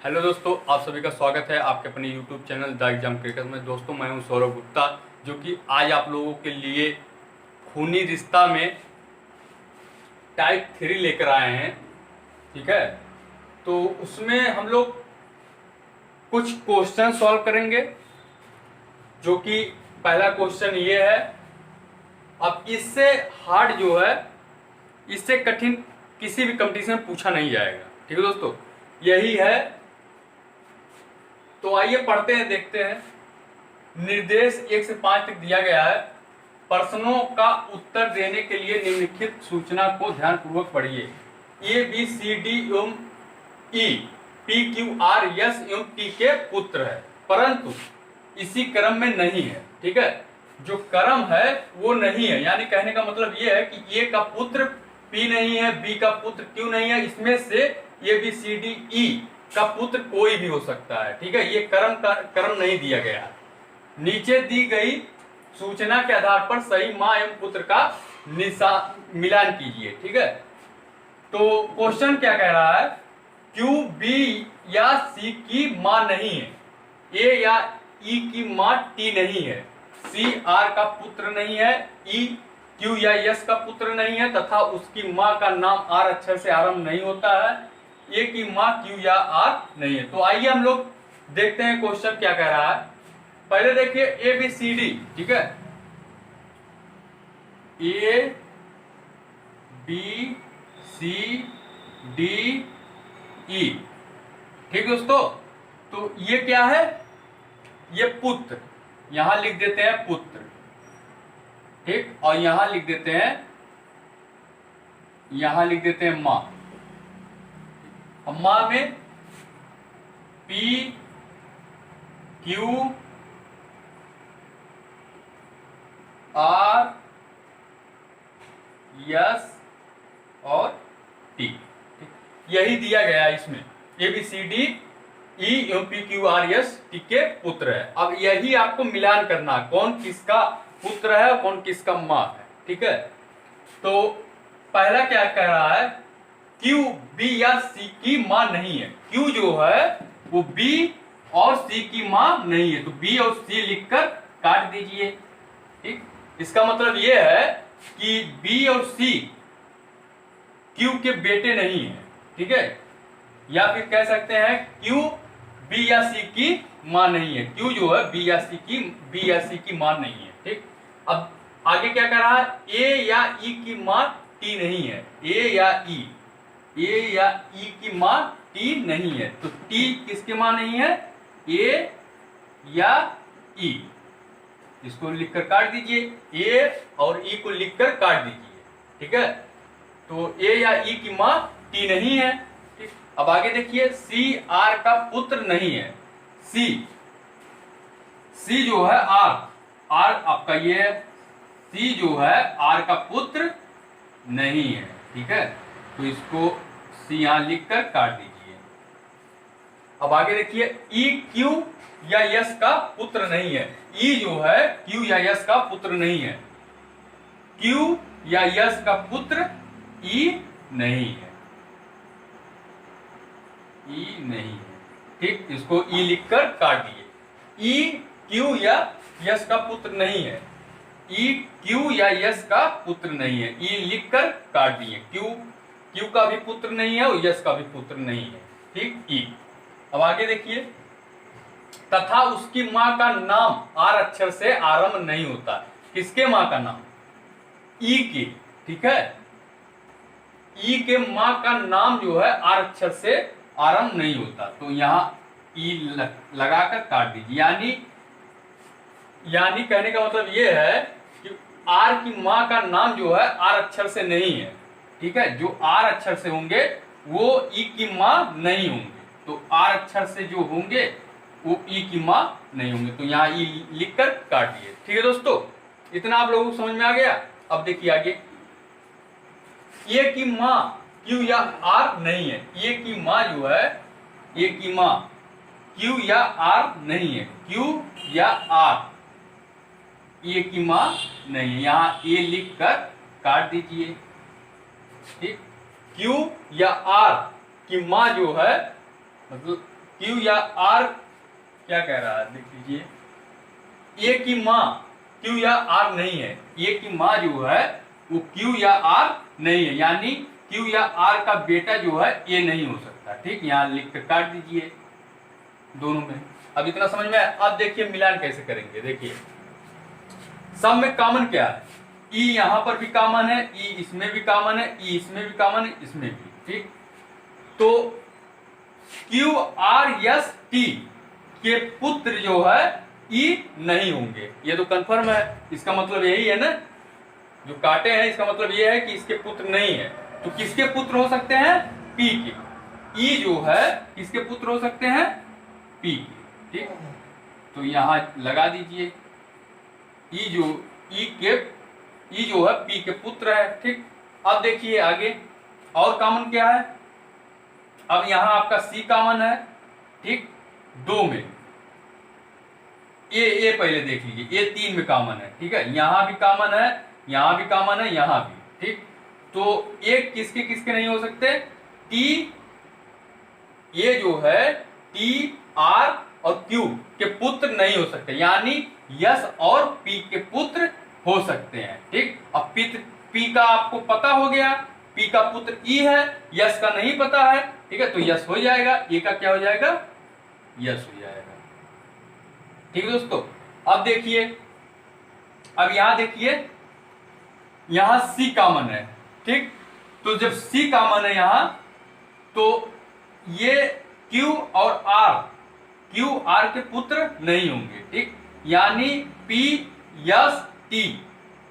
Hello दोस्तों, आप सभी का स्वागत है आपके अपने YouTube channel the exam cricket में। दोस्तों मैं हूं सौरभ गुप्ता, जो कि आज आप लोगों के लिए खूनी रिश्ता में टाइप 3 लेकर आए हैं। ठीक है, तो उसमें हम लोग कुछ क्वेश्चन सॉल्व करेंगे, जो कि पहला क्वेश्चन ये है। अब इससे हार्ड जो है, इससे कठिन किसी भी कंपटीशन में पूछा नहीं जाएगा। ठीक है दोस्तों, यही है। तो आइए पढ़ते हैं, देखते हैं। निर्देश 1 से 5 तक दिया गया है। प्रश्नों का उत्तर देने के लिए निम्नलिखित सूचना को ध्यानपूर्वक पढ़िए। ए बी सी डी एवं E P Q R S एवं टी के पुत्र है, परंतु इसी क्रम में नहीं है। ठीक है, जो क्रम है वो नहीं है, यानी कहने का मतलब ये है कि ए का पुत्र पी नहीं है, बी का पुत्र क्यू नहीं है, इसमें से A B C D E का पुत्र कोई भी हो सकता है। ठीक है, ये क्रम नहीं दिया गया। नीचे दी गई सूचना के आधार पर सही मां एवं पुत्र का मिलान कीजिए। ठीक है, तो क्वेश्चन क्या कह रहा है? क्यू बी या सी की मां नहीं है, ए या ई की मां टी नहीं है, सी आर का पुत्र नहीं है, ई क्यू या यस का पुत्र नहीं है तथा उसकी मां का नाम आर अक्षर से आरंभ नहीं होता है, ए की मां क्यू या आर नहीं है। तो आइए हम लोग देखते हैं क्वेश्चन क्या कह रहा है। पहले देखिए ए बी सी डी। ठीक है, A B C D E. ठीक दोस्तों, तो ये क्या है? ये पुत्र, यहां लिख देते हैं पुत्र। ठीक, और यहां लिख देते हैं मां। मां में पी क्यू आर एस और टी, यही दिया गया है इसमें। A B C D E एवं P Q R S T के पुत्र है। अब यही आपको मिलान करना, कौन किसका पुत्र है, कौन किसका मां है। ठीक है, तो पहला क्या कह रहा है? क्यू बी या सी की मां नहीं है। क्यू जो है वो बी और सी की मां नहीं है, तो बी और सी लिखकर काट दीजिए। ठीक, इसका मतलब ये है कि बी और सी क्यू के बेटे नहीं है। ठीक है, या फिर कह सकते हैं क्यू बी या सी की मां नहीं है। क्यू जो है बी या सी की मां नहीं है। ठीक, अब आगे क्या कर रहा है? ए या ई की मां टी नहीं है। ए या ई की मां टी नहीं है, तो टी किसकी मां नहीं है? ए या ई। इसको लिखकर काट दीजिए, ए और ई को लिखकर काट दीजिए। ठीक है, तो ए या ई की मां टी नहीं है। ठीक, अब आगे देखिए, सी आर का पुत्र नहीं है। सी जो है आर आपका ये है, सी जो है आर का पुत्र नहीं है। ठीक है, तो इसको सी यहां लिखकर काट दीजिए। अब आगे देखिए, ई क्यू या यस का पुत्र नहीं है। ई जो है क्यू या यस का पुत्र नहीं है। क्यू या यस का पुत्र ई नहीं है। ई नहीं है। ठीक, इसको ई लिखकर काट दिए। ई क्यू या यस का पुत्र नहीं है। ई क्यू या यस का पुत्र नहीं है, ई लिखकर काट दिए। क्यू का भी पुत्र नहीं है और यस का भी पुत्र नहीं है। ठीक, ई। अब आगे देखिए, तथा उसकी मां का नाम आर अक्षर से आरंभ नहीं होता। किसके मां का नाम? ई की। ठीक है, ई के मां का नाम जो है आर अक्षर से आरंभ नहीं होता, तो यहां ई लगाकर काट दीजिए। यानी कहने का मतलब ये है कि आर की मां का नाम जो है आर अक्षर से नहीं है। ठीक है, जो आर अक्षर से होंगे वो ई की मां नहीं होंगे, तो आर अक्षर से जो होंगे वो ई की मां नहीं होंगे, तो यहाँ ई लिखकर काट दिए। ठीक है दोस्तों, इतना आप लोगों को समझ में आ गया। अब देखिए आगे, ए की मां क्यू या आर नहीं है। ए की मां जो है, ए की मां क्यू या आर नहीं है। क्यू या आर ए की मां नहीं है, यहां ए लिखकर काट दीजिए। ठीक, क्यू या आर की मां जो है, मतलब क्यू या आर क्या कह रहा है, देख लीजिए, ए की माँ क्यू या आर नहीं है, ए की माँ जो है वो क्यू या आर नहीं है, यानी क्यू या आर का बेटा जो है ए नहीं हो सकता। ठीक, यहाँ लिख कर काट दीजिए दोनों में। अब इतना समझ में आया। अब देखिए मिलान कैसे करेंगे। देखिए सब में कॉमन क्या है, ई यहां पर भी कॉमन है, ई इसमें भी कॉमन है, ई इसमें भी कॉमन है, इसमें भी। ठीक, तो क्यू आर एस टी के पुत्र जो है ई नहीं होंगे, ये तो कंफर्म है। इसका मतलब यही है ना, जो काटे हैं इसका मतलब ये है कि इसके पुत्र नहीं है। तो किसके पुत्र हो सकते हैं, पी के। ई जो है किसके पुत्र हो सकते हैं, पी के। ठीक, तो यहां लगा दीजिए ई जो है पी के पुत्र है। ठीक, अब देखिए आगे और कॉमन क्या है। अब यहां आपका सी कॉमन है। ठीक, दो में ए पहले देख लीजिए, ए 3 में कॉमन है। ठीक है, यहां भी कॉमन है, यहां भी कॉमन है, यहां भी। ठीक, तो एक किसके किसके नहीं हो सकते, टी, ये जो है टी आर और क्यू के पुत्र नहीं हो सकते, यानी यस और पी के पुत्र हो सकते हैं। ठीक, अब पी का आपको पता हो गया, पी का पुत्र ई है, यस का नहीं पता है। ठीक है, तो यस हो जाएगा, ए का क्या हो जाएगा, यस हो जाएगा। ठीक है दोस्तों, अब देखिए, अब यहां देखिए, यहां सी कॉमन है। ठीक, तो जब सी कॉमन है यहां, तो ये क्यू और आर के पुत्र नहीं होंगे। ठीक, यानी पी यस टी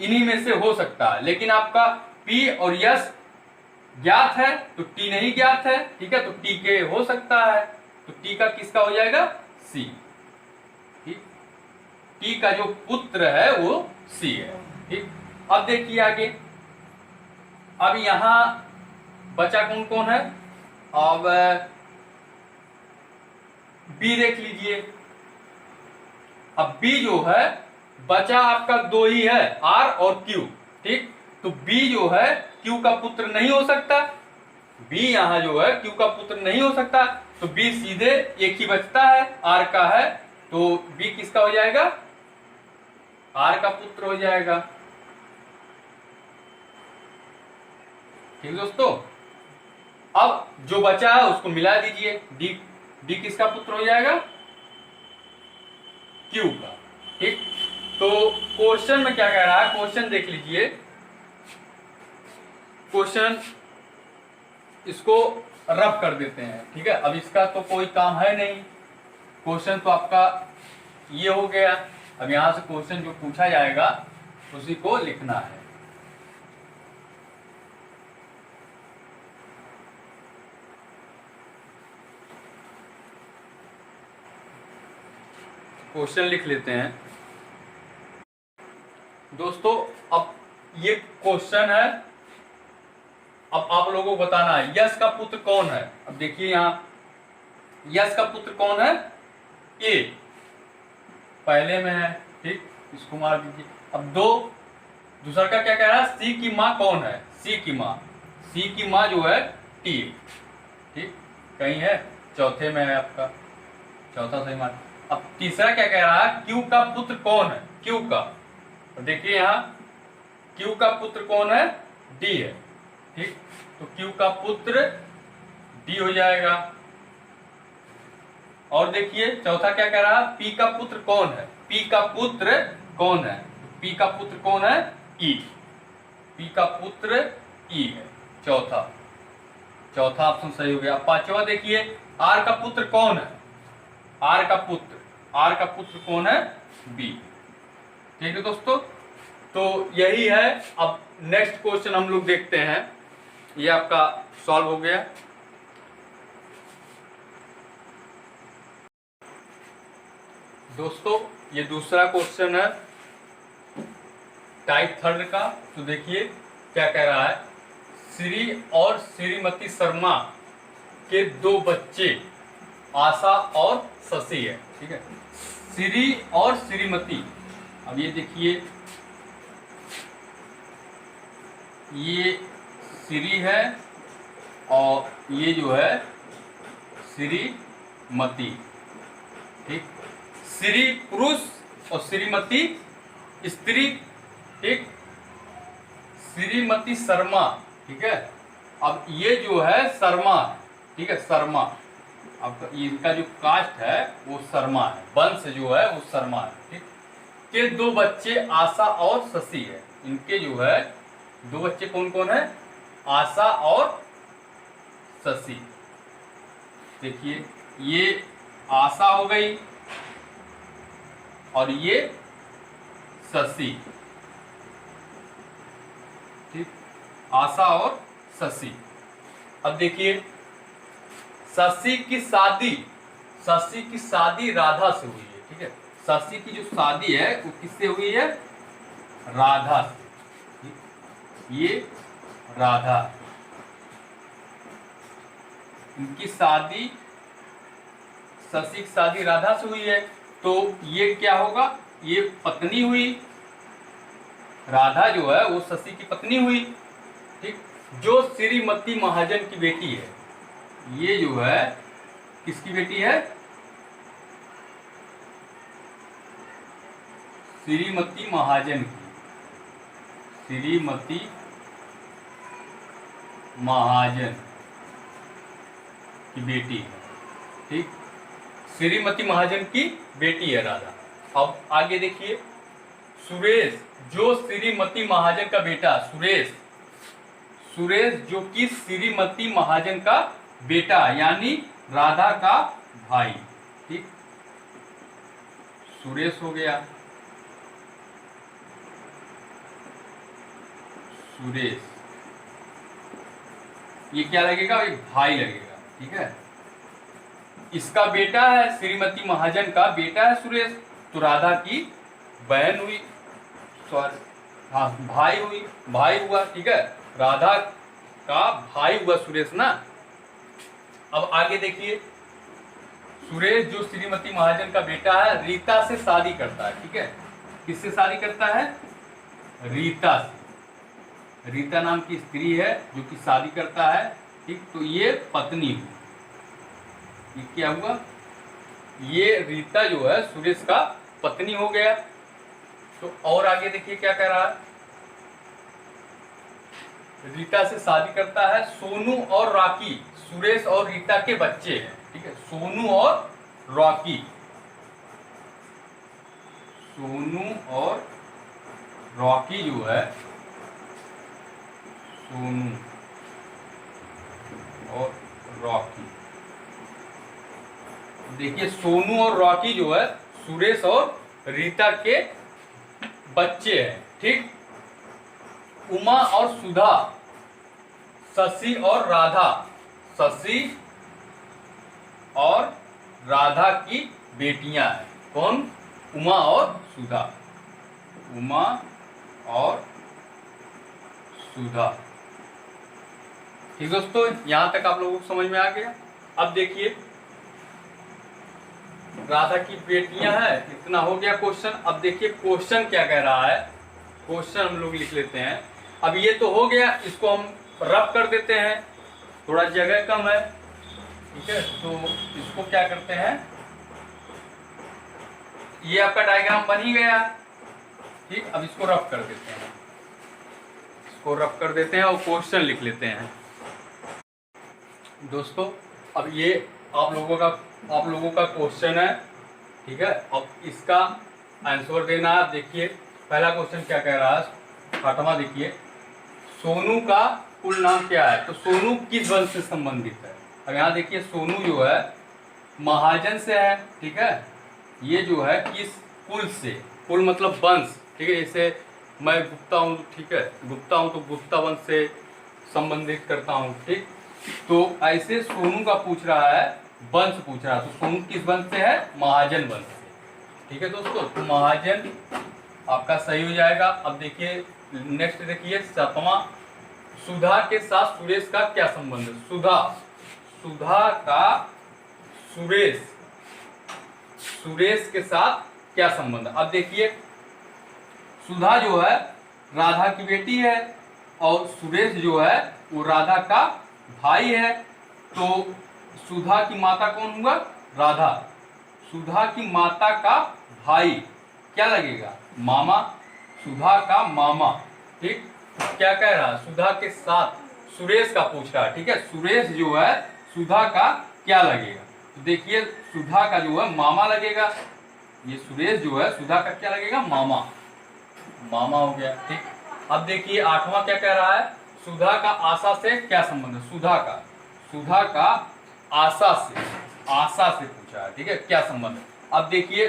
इन्हीं में से हो सकता है, लेकिन आपका पी और यस ज्ञात है तो टी नहीं ज्ञात है। ठीक है, तो टी के हो सकता है, तो टी का किसका हो जाएगा, सी। ठीक, टी का जो पुत्र है वो सी है। ठीक, अब देखिए आगे, अब यहां बचा कौन कौन है। अब बी देख लीजिए। अब बी जो है बचा आपका दो ही है, आर और क्यू। ठीक, तो बी जो है क्यू का पुत्र नहीं हो सकता, बी यहां जो है क्यू का पुत्र नहीं हो सकता, तो बी सीधे एक ही बचता है, आर का है, तो बी किसका हो जाएगा, आर का पुत्र हो जाएगा। ठीक दोस्तों, अब जो बचा है उसको मिला दीजिए, डी किसका पुत्र हो जाएगा, क्यू का। ठीक, तो क्वेश्चन में क्या कह रहा है, क्वेश्चन देख लीजिए। क्वेश्चन इसको रब कर देते हैं। ठीक है, अब इसका तो कोई काम है नहीं, क्वेश्चन तो आपका ये हो गया। अब यहां से क्वेश्चन जो पूछा जाएगा उसी को लिखना है। क्वेश्चन लिख लेते हैं दोस्तों। अब ये क्वेश्चन है, अब आप लोगों को बताना है यश का पुत्र कौन है। अब देखिए यहां यश का पुत्र कौन है, ए पहले में है। ठीक, इसको मार दीजिए। अब दूसरा का क्या कह रहा है, सी की माँ कौन है, सी की माँ जो है टी। ठीक, कहीं है, चौथे में है आपका, चौथा सही मान। अब तीसरा क्या कह रहा है, क्यू का पुत्र कौन है, क्यू का। तो देखिए यहां क्यू का पुत्र कौन है, डी है। ठीक, तो क्यू का पुत्र डी हो जाएगा। और देखिए चौथा क्या कह रहा है, पी का पुत्र कौन है, पी का पुत्र कौन है, पी का पुत्र कौन है, ई। पी का पुत्र ई है, चौथा ऑप्शन सही हो गया। पांचवा देखिए, आर का पुत्र कौन है, आर का पुत्र कौन है, बी। ठीक है दोस्तों, तो यही है। अब नेक्स्ट क्वेश्चन हम लोग देखते हैं, ये आपका सॉल्व हो गया। दोस्तों ये दूसरा क्वेश्चन है टाइप 3 का। तो देखिए क्या कह रहा है, श्री और श्रीमती शर्मा के 2 बच्चे आशा और शशि है। ठीक है, श्री और श्रीमती। अब ये देखिए, ये श्री है और ये जो है श्रीमती। मती, ठीक। श्री पुरुष और श्रीमती स्त्री, ठीक। श्रीमती शर्मा, ठीक है। अब ये जो है शर्मा, ठीक है, शर्मा। अब इनका जो कास्ट है वो शर्मा है, वंश जो है वो शर्मा है, ठीक। के दो बच्चे आशा और शशि है। इनके जो है दो बच्चे कौन कौन है? आशा और शशि। देखिए ये आशा हो गई और ये शशि, ठीक। आशा और शशि। अब देखिए शशि की शादी राधा से हुई है, ठीक है। शशि की जो शादी है वो किससे हुई है? राधा से, ठीक? ये राधा, इनकी शादी, शशि की शादी राधा से हुई है, तो ये क्या होगा? ये पत्नी हुई, राधा जो है वो शशि की पत्नी हुई, ठीक। जो श्रीमती महाजन की बेटी है, ये जो है किसकी बेटी है? श्रीमती महाजन की, श्रीमती महाजन की बेटी है, ठीक। श्रीमती महाजन की बेटी है राधा। अब आगे देखिए सुरेश, जो श्रीमती महाजन का बेटा सुरेश, सुरेश जो कि श्रीमती महाजन का बेटा यानी राधा का भाई, ठीक। सुरेश हो गया, सुरेश, ये क्या लगेगा? एक भाई लगेगा, ठीक है। इसका बेटा है, श्रीमती महाजन का बेटा है सुरेश, तो राधा की बहन हुई, सॉरी हाँ भाई हुई, भाई हुआ, ठीक है। राधा का भाई हुआ सुरेश ना। अब आगे देखिए सुरेश जो श्रीमती महाजन का बेटा है रीता से शादी करता है, ठीक है। किससे शादी करता है? रीता से। रीता नाम की स्त्री है जो कि शादी करता है, ठीक। तो ये पत्नी हुई, ये क्या हुआ? ये रीता जो है सुरेश का पत्नी हो गया। तो और आगे देखिए क्या कह रहा है? रीता से शादी करता है, सोनू और रॉकी, सुरेश और रीता के बच्चे हैं, ठीक है। सोनू और रॉकी, सोनू और रॉकी जो है, सोनू और रॉकी, देखिए सोनू और रॉकी जो है सुरेश और रीता के बच्चे हैं, ठीक। उमा और सुधा, शशि और राधा, शशि और राधा की बेटियां हैं। कौन? उमा और सुधा, उमा और सुधा, ठीक दोस्तों। यहां तक आप लोगों को समझ में आ गया। अब देखिए राधा की बेटियां हैं, इतना हो गया क्वेश्चन। अब देखिए क्वेश्चन क्या कह रहा है, क्वेश्चन हम लोग लिख लेते हैं। अब ये तो हो गया, इसको हम रफ कर देते हैं, थोड़ा जगह कम है, ठीक है। तो इसको क्या करते हैं, ये आपका डायग्राम बन ही गया, ठीक। अब इसको रफ कर देते हैं, इसको रफ कर देते हैं और क्वेश्चन लिख लेते हैं दोस्तों। अब ये आप लोगों का क्वेश्चन है, ठीक है। अब इसका आंसर देना है। देखिए पहला क्वेश्चन क्या कह रहा है, फातिमा देखिए, सोनू का कुल नाम क्या है? तो सोनू किस वंश से संबंधित है? अब यहाँ देखिए सोनू जो है महाजन से है, ठीक है। ये जो है किस कुल से, कुल मतलब वंश, ठीक है। जैसे मैं गुप्ता हूँ, ठीक है, गुप्ता हूँ तो गुप्ता वंश से संबंधित करता हूँ, ठीक। तो ऐसे सोनू का पूछ रहा है, वंश पूछ रहा है, तो सोनू किस वंश से है? महाजन वंश से, ठीक है दोस्तों। तो महाजन आपका सही हो जाएगा। अब देखिए नेक्स्ट देखिए सातवां, सुधा के साथ सुरेश का क्या संबंध है? सुधा का सुरेश के साथ क्या संबंध है? अब देखिए सुधा जो है राधा की बेटी है और सुरेश जो है वो राधा का भाई है। तो सुधा की माता कौन हुआ? राधा, सुधा की माता का भाई क्या लगेगा, मामा, सुधा का मामा। ठीक, क्या कह रहा है, सुधा के साथ सुरेश का पूछ रहा है। ठीक है, सुरेश जो है सुधा का क्या लगेगा, तो देखिए सुधा का जो है मामा लगेगा, ये सुरेश जो है सुधा का क्या लगेगा, मामा, मामा हो गया। ठीक, अब देखिए आठवां क्या कह रहा है, सुधा का आशा से क्या संबंध है, सुधा का आशा से पूछा है। ठीक है, क्या संबंध है। अब देखिए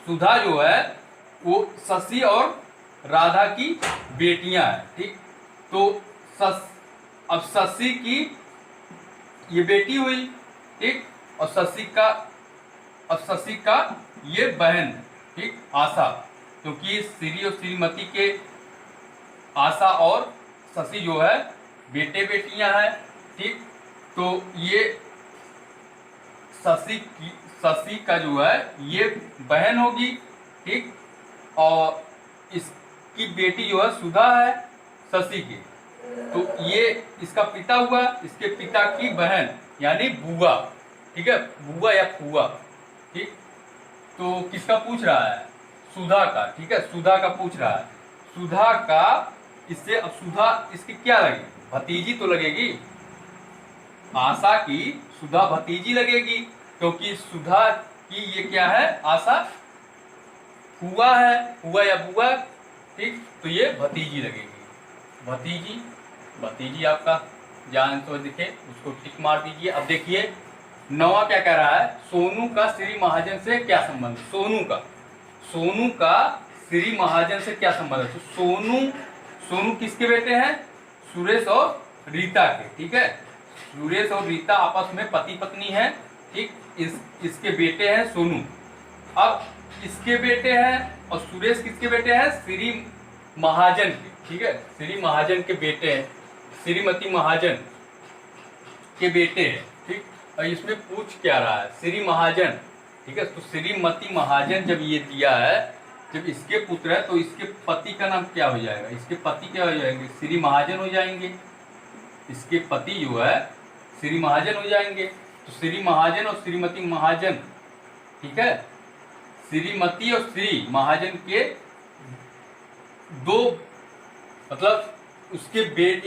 सुधा जो है वो शशि और राधा की बेटियां हैं। ठीक, तो अब शशि की ये बेटी हुई। ठीक, और शशि का ये बहन है। ठीक, आशा, क्योंकि श्री और श्रीमती के आशा और शशि जो है बेटे बेटियां हैं। ठीक, तो ये शशि का जो है ये बहन होगी। ठीक, और इसकी बेटी जो है सुधा है शशि की, तो ये इसका पिता हुआ, इसके पिता की बहन यानी बुआ। ठीक है, बुआ या फुआ। ठीक, तो किसका पूछ रहा है, सुधा का। ठीक है, सुधा का पूछ रहा है, सुधा का इससे, अब सुधा इसकी क्या लगेगी, भतीजी तो लगेगी, आशा की सुधा भतीजी लगेगी, क्योंकि सुधा की ये क्या है, आशा फुआ है, फुआ या बुआ। ठीक, तो ये भतीजी लगेगी, भतीजी आपका जान तो दिखे उसको टिक मार दीजिए। अब देखिए नवा क्या कह रहा है, सोनू का श्री महाजन से क्या संबंध, सोनू का श्री महाजन से क्या संबंध है, तो सोनू किसके बेटे हैं, सुरेश और रीता के। ठीक है, सुरेश और रीता आपस में पति पत्नी है। ठीक, इसके बेटे हैं सोनू। अब इसके बेटे हैं, और सुरेश किसके बेटे हैं, श्री महाजन के। ठीक है, श्री महाजन के बेटे हैं, श्रीमती महाजन के बेटे हैं। ठीक, और इसमें पूछ क्या रहा है, श्री महाजन। ठीक है, तो श्रीमती महाजन जब ये दिया है, जब इसके पुत्र है, तो इसके पति का नाम क्या हो जाएगा, इसके पति क्या हो जाएंगे, श्री महाजन हो जाएंगे। इसके पति जो है श्री महाजन हो जाएंगे, तो श्री महाजन और श्रीमती महाजन। ठीक है, श्रीमती और श्री महाजन के दो, मतलब उसके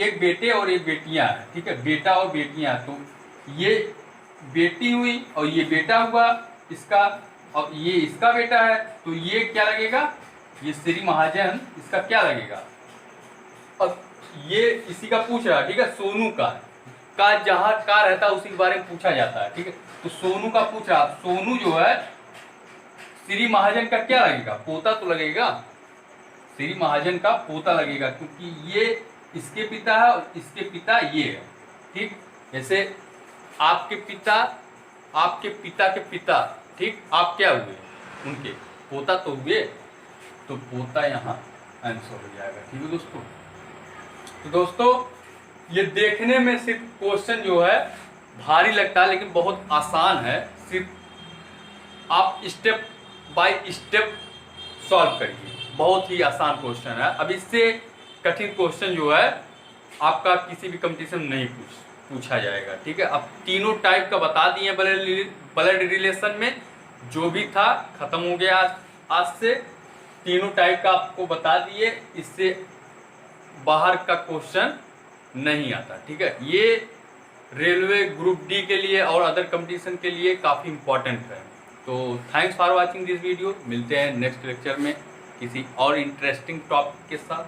एक बेटे और एक बेटियां हैं। ठीक है, बेटा और बेटियां, तो ये बेटी हुई और ये बेटा हुआ इसका, और ये इसका बेटा है, तो ये क्या लगेगा, ये श्री महाजन इसका क्या लगेगा। अब ये इसी का पूछ रहा है। ठीक है, सोनू का जहां का रहता है उसी के बारे में पूछा जाता है। ठीक है, तो सोनू का पूछ रहा, सोनू जो है श्री महाजन का क्या लगेगा, पोता तो लगेगा, श्री महाजन का पोता लगेगा, क्योंकि ये इसके पिता है और इसके पिता ये है। ठीक, जैसे आपके पिता के पिता। ठीक, आप क्या हुए, उनके पोता तो हुए, तो पोता यहाँ आंसर हो जाएगा। ठीक है दोस्तों, तो दोस्तों ये देखने में सिर्फ क्वेश्चन जो है भारी लगता है, लेकिन बहुत आसान है। सिर्फ आप स्टेप बाय स्टेप सॉल्व करिए, बहुत ही आसान क्वेश्चन है। अब इससे कठिन क्वेश्चन जो है आपका किसी भी कंपटीशन में नहीं पूछा जाएगा। ठीक है, अब तीनों टाइप का बता दिए ब्लड रिलेशन में, जो भी था खत्म हो गया आज से। तीनों टाइप का आपको बता दिए, इससे बाहर का क्वेश्चन नहीं आता। ठीक है, ये रेलवे ग्रुप डी के लिए और अदर कंपटीशन के लिए काफ़ी इंपॉर्टेंट है। तो thanks for watching this video, मिलते हैं नेक्स्ट लेक्चर में किसी और इंटरेस्टिंग टॉपिक के साथ।